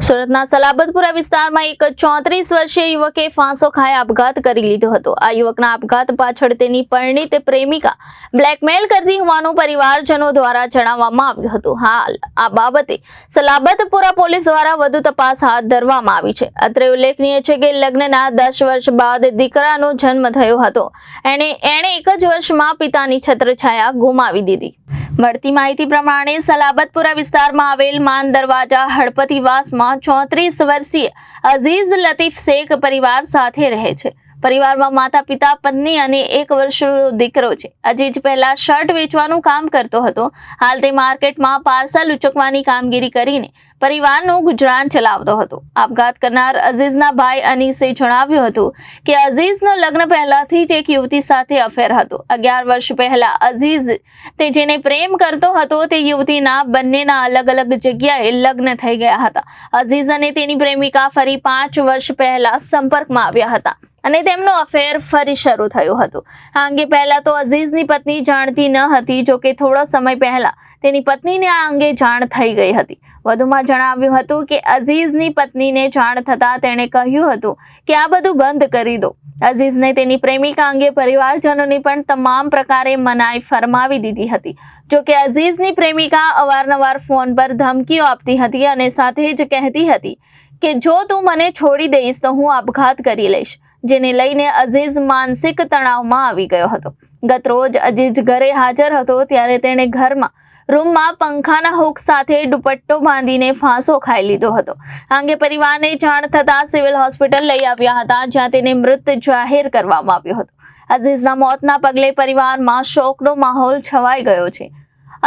સુરતના સલાબતપુરા વિસ્તારમાં એક 34 વર્ષીય યુવકે ફાંસો ખાઈ આપઘાત કરી લીધો હતો। આ યુવકના આપઘાત પાછળ તેની પરિણીત પ્રેમિકા બ્લેકમેલ કરતી હોવાનું પરિવારજનો દ્વારા જણાવવામાં આવ્યું હતું। હાલ આ બાબતે સલાબતપુરા પોલીસ દ્વારા વધુ તપાસ હાથ ધરવામાં આવી છે। અત્રે ઉલ્લેખનીય છે કે લગ્નના 10 વર્ષ બાદ દીકરાનો જન્મ થયો હતો। એણે એક જ વર્ષમાં પિતાની છત્રછાયા ગુમાવી દીધી। મળતી માહિતી પ્રમાણે સલાબતપુરા વિસ્તારમાં આવેલ માન દરવાજા હળપતિવાસમાં 34 વર્ષીય અઝીઝ લતીફ શેખ પરિવાર સાથે રહે છે। પરિવારમાં માતા પિતા પત્ની અને 1 વર્ષનો દીકરો છે। અઝીઝ પહેલા શર્ટ વેચવાનું કામ કરતો હતો। હાલ તે માર્કેટમાં પાર્સલ ઉચકવાની કામગીરી કરીને પરિવારનું ગુજરાન ચલાવતો હતો। આપઘાત કરનાર અઝીઝના ભાઈ અનીસે જણાવ્યું હતું કે અઝીઝનો લગ્ન પહેલાથી જ એક યુવતી સાથે અફેર હતો। 11 વર્ષ પહેલા અઝીઝ તે જેને પ્રેમ કરતો હતો તે યુવતીના બંનેના અલગ અલગ જગ્યાએ લગ્ન થઈ ગયા હતા। અઝીઝ અને તેની પ્રેમિકા ફરી 5 વર્ષ પહેલા સંપર્કમાં આવ્યા હતા અને તેમનો અફેર ફરી શરૂ થયો હતો। આ અંગે પહેલા તો અઝીઝની પત્ની જાણતી ન હતી, જો કે થોડો સમય પહેલા તેની પત્નીને આ અંગે જાણ થઈ ગઈ હતી। વધુમાં જણાવ્યું હતું કે અઝીઝની પત્નીને જાણ થતાં તેણે કહ્યું હતું કે આ બધું બંધ કરી દો। અઝીઝને તેની પ્રેમિકા અંગે પરિવારજનોની પણ તમામ પ્રકારે મનાઈ ફરમાવી દીધી હતી। જો કે અઝીઝની પ્રેમિકા અવારનવાર ફોન પર ધમકીઓ આપતી હતી અને સાથે જ કહેતી હતી કે જો તું મને છોડી દઈશ તો હું આપઘાત કરી લઈશ, જેને લઈને અઝીઝ માનસિક તણાવમાં આવી ગયો હતો। ગત રોજ અઝીઝ ઘરે હાજર હતો ત્યારે તેણે ઘરમાં રૂમમાં પંખાના હુક સાથે દુપટ્ટો બાંધીને ફાંસો ખાઈ લીધો હતો। આ અંગે પરિવારને જાણ થતાં સિવિલ હોસ્પિટલ લઈ આવ્યા હતા, જ્યાં તેને મૃત જાહેર કરવામાં આવ્યો હતો। અઝીઝના મોતના પગલે પરિવારમાં શોકનો માહોલ છવાઈ ગયો છે।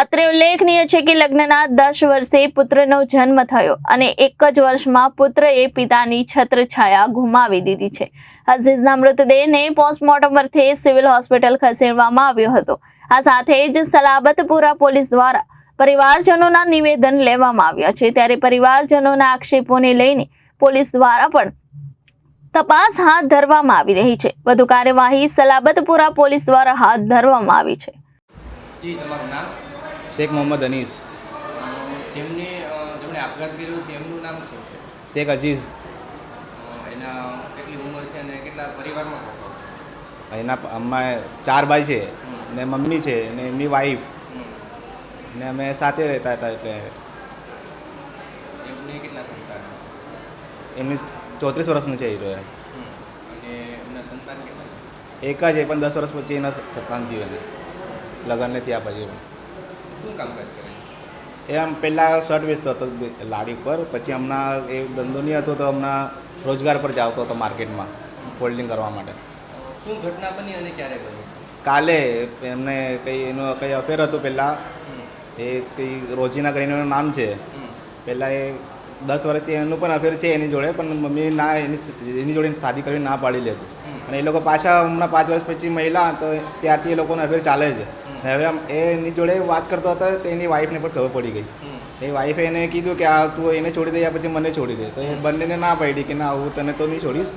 અત્રે ઉલ્લેખનીય છે કે લગ્નના 10 વર્ષે પુત્રનો જન્મ થયો અને 1 જ વર્ષમાં પુત્રએ પિતાની છત્રછાયા ગુમાવી દીધી છે। અઝીઝના મૃતદેહને પોસ્ટમોર્ટમ અર્થે સિવિલ હોસ્પિટલ ખસેડવામાં આવ્યો હતો। આ સાથે જ સલાબતપુરા પોલીસ દ્વારા પરિવારજનોના નિવેદન લેવામાં આવ્યા છે। ત્યારે પરિવારજનોના આક્ષેપોને લઈને પોલીસ દ્વારા પણ તપાસ હાથ ધરવામાં આવી રહી છે। વધુ કાર્યવાહી સલાબતપુરા પોલીસ દ્વારા હાથ ધરવામાં આવી છે। જી, તમારું નામ? शेख मोहम्मद अनीस। જેમને આપઘાત કર્યો છે એમનું નામ શું છે? शेख अजीज़। એના કેટલી ઉંમર છે અને કેટલા પરિવારમાં કોણ કોણ છે? એના અમે 4 ભાઈ છે ને મમ્મી છે ને એમની વાઈફ ને અમે સાથે રહેતા હતા। એટલે એમને કેટલા સંતાન? એમની 34 વર્ષનું છે હીરો। અને એમના સંતાન કેટલા? એક જ એ પણ 10 વર્ષ પછી એના સંતાન થયું એને લગ્નને થયા પછી। શું કામકાજ કરે? એ આમ પહેલાં શર્ટ વેચતો હતો લારી પર, પછી હમણાં એ ધંધો નહીં હતો તો હમણાં રોજગાર પર જાવતો હતો માર્કેટમાં ફોલ્ડિંગ કરવા માટે। શું ઘટના બની અને ક્યારે બની? કાલે એમને એનું કંઈ અફેર હતું પહેલાં, એ કંઈ રોજીના કરીને એનું નામ છે। પહેલાં એ 10 વર્ષથી એનું પણ અફેર છે એની જોડે, પણ મમ્મી ના એની જોડે શાદી કરીને ના પાડી લેતું અને એ લોકો પાછા હમણાં 5 વર્ષ પછી મહિલા તો ત્યારથી એ લોકોનો અફેર ચાલે છે। હવે એ એની જોડે વાત કરતો હતો તો એની વાઈફને પણ ખબર પડી ગઈ। એ વાઈફે એને કીધું કે આ તું એને છોડી દે યા પછી મને છોડી દે, તો એ બંનેને ના પાડી કે ના હું તને તો નહીં છોડીશ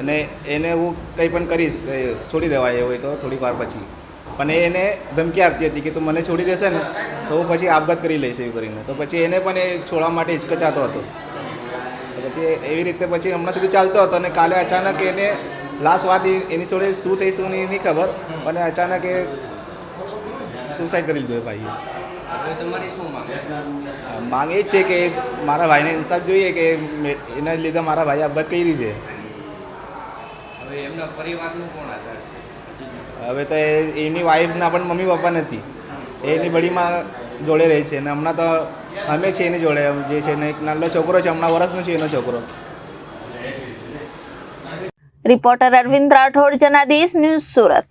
અને એને હું કંઈ પણ કરીશ, છોડી દેવાય એવું હોય તો થોડીક વાર પછી। પણ એને ધમકી આપતી હતી કે તું મને છોડી દેશે ને તો હું પછી આપઘાત કરી લઈશ એવું કરીને। તો પછી એને પણ એ છોડવા માટે હિચકચાતો હતો। તો પછી એવી રીતે પછી હમણાં સુધી ચાલતો હતો અને કાલે અચાનક એને લાસ્ટ વાત એની જોડે શું થઈ શું નહીં ખબર, પણ અચાનક એ સુસાઇડ કરી લીધો ભાઈએ। હવે તમારી શું માંગ? માંગ એ જ છે કે મારા ભાઈને ઇન્સાફ જોઈએ કે એના લીધે મારા ભાઈએ આપઘાત કરી છે। હવે એમના પરિવારનું કોણ આધાર છે? હવે તો એની વાઈફના પણ મમ્મી પપ્પા નથી, એની બડીમાં જોડે રહે છે અને હમણાં તો અમે છે એની જોડે જે છે ને એક નાનો છોકરો છે, હમણાં વર્ષનો છે એનો છોકરો। Reporter Arvind Rathod, Janadesh news, Surat.